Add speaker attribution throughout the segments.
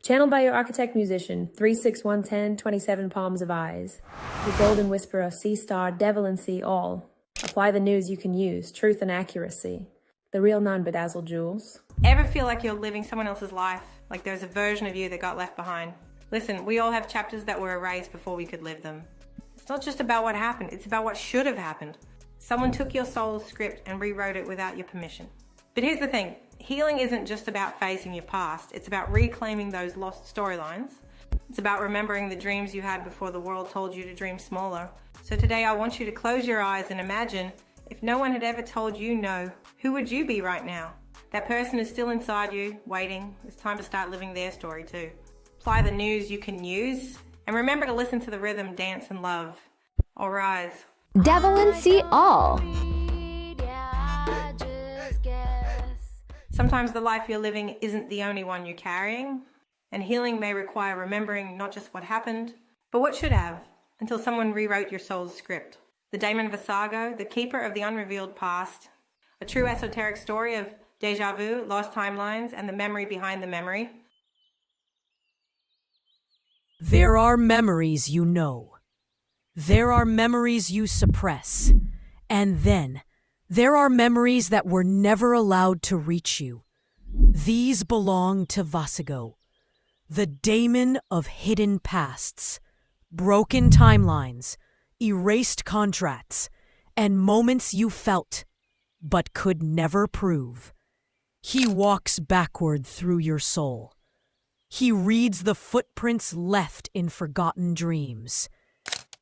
Speaker 1: Channeled by your architect musician, 36110, 27 palms of eyes. The golden whisperer, sea star, devil and sea all. Apply the news you can use, truth and accuracy. The real non-bedazzled jewels.
Speaker 2: Ever feel like you're living someone else's life? Like there's a version of you that got left behind? Listen, we all have chapters that were erased before we could live them. It's not just about what happened, it's about what should have happened. Someone took your soul's script and rewrote it without your permission. But here's the thing, healing isn't just about facing your past, it's about reclaiming those lost storylines. It's about remembering the dreams you had before the world told you to dream smaller. So today I want you to close your eyes and imagine, if no one had ever told you no, who would you be right now? That person is still inside you, waiting. It's time to start living their story too. Apply the news you can use, and remember to listen to the rhythm, dance and love. All rise.
Speaker 3: Devil and see all.
Speaker 2: Sometimes the life you're living isn't the only one you're carrying, and healing may require remembering not just what happened, but what should have, until someone rewrote your soul's script. The Damon Vassago, the keeper of the unrevealed past, a true esoteric story of déjà vu, lost timelines, and the memory behind the memory.
Speaker 4: There are memories you know. There are memories you suppress. And then, there are memories that were never allowed to reach you. These belong to Vassago, the Damon of hidden pasts, broken timelines, erased contracts, and moments you felt, but could never prove. He walks backward through your soul. He reads the footprints left in forgotten dreams.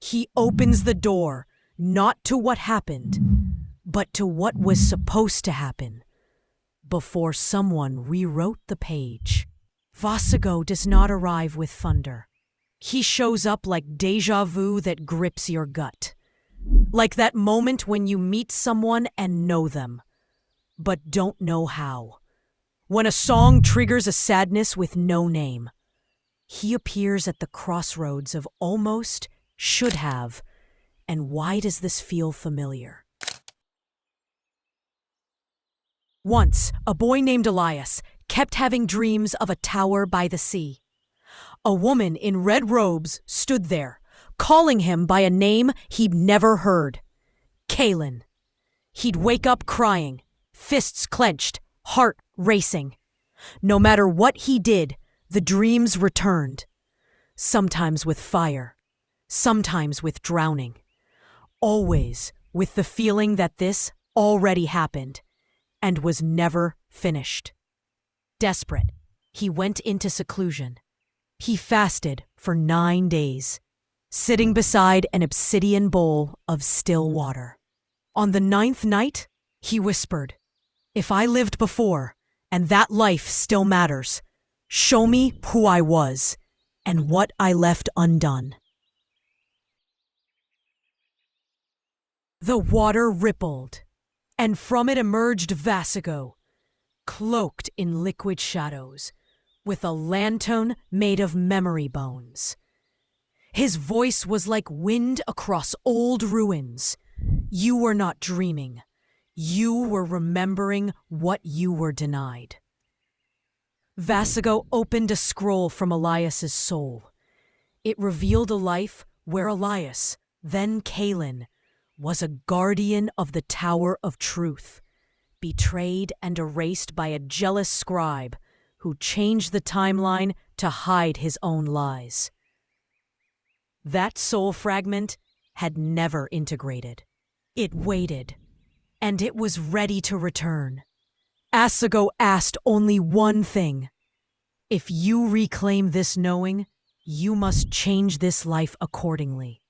Speaker 4: He opens the door, not to what happened, but to what was supposed to happen, before someone rewrote the page. Vassago does not arrive with thunder. He shows up like déjà vu that grips your gut. Like that moment when you meet someone and know them, but don't know how. When a song triggers a sadness with no name. He appears at the crossroads of almost, should have, and why does this feel familiar? Once, a boy named Elias kept having dreams of a tower by the sea. A woman in red robes stood there, calling him by a name he'd never heard. Kaylin. He'd wake up crying, fists clenched, heart racing. No matter what he did, the dreams returned. Sometimes with fire, sometimes with drowning. Always with the feeling that this already happened and was never finished. Desperate, he went into seclusion. He fasted for 9 days, sitting beside an obsidian bowl of still water. On the 9th night, he whispered, "If I lived before, and that life still matters, show me who I was and what I left undone." The water rippled, and from it emerged Vassago, cloaked in liquid shadows, with a lantern made of memory bones. His voice was like wind across old ruins. You were not dreaming. You were remembering what you were denied. Vassago opened a scroll from Elias's soul. It revealed a life where Elias, then Kaylin, was a guardian of the Tower of Truth, betrayed and erased by a jealous scribe who changed the timeline to hide his own lies. That soul fragment had never integrated. It waited, and it was ready to return. Vassago asked only one thing. If you reclaim this knowing, you must change this life accordingly.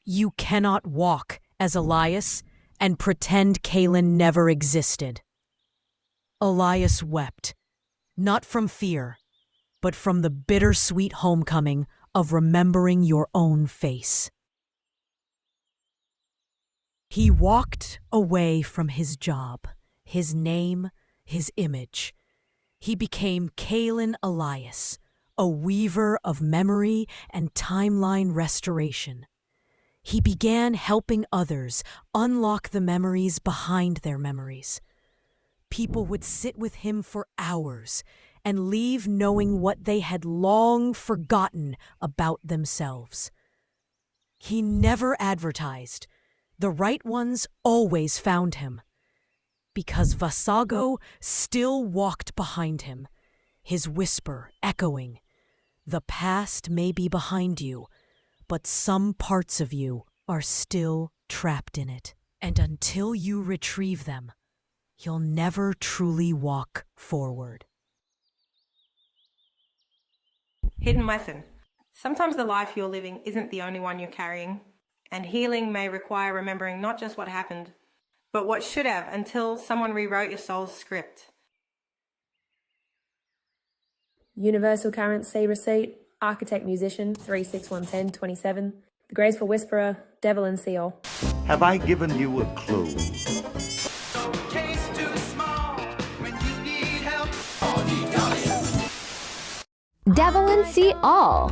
Speaker 4: You cannot walk as Elias and pretend Kaylin never existed. Elias wept, not from fear, but from the bittersweet homecoming of remembering your own face. He walked away from his job, his name, his image. He became Kaylin Elias, a weaver of memory and timeline restoration. He began helping others unlock the memories behind their memories. People would sit with him for hours and leave knowing what they had long forgotten about themselves. He never advertised. The right ones always found him. Because Vassago still walked behind him, his whisper echoing, "The past may be behind you, but some parts of you are still trapped in it. And until you retrieve them, you'll never truly walk forward."
Speaker 2: Hidden lesson. Sometimes the life you're living isn't the only one you're carrying, and healing may require remembering not just what happened, but what should have until someone rewrote your soul's script.
Speaker 1: Universal Currency Receipt, Architect Musician 3611027, The Graceful Whisperer, Devil and Seal.
Speaker 5: Have I given you a clue?
Speaker 3: Devil and See All.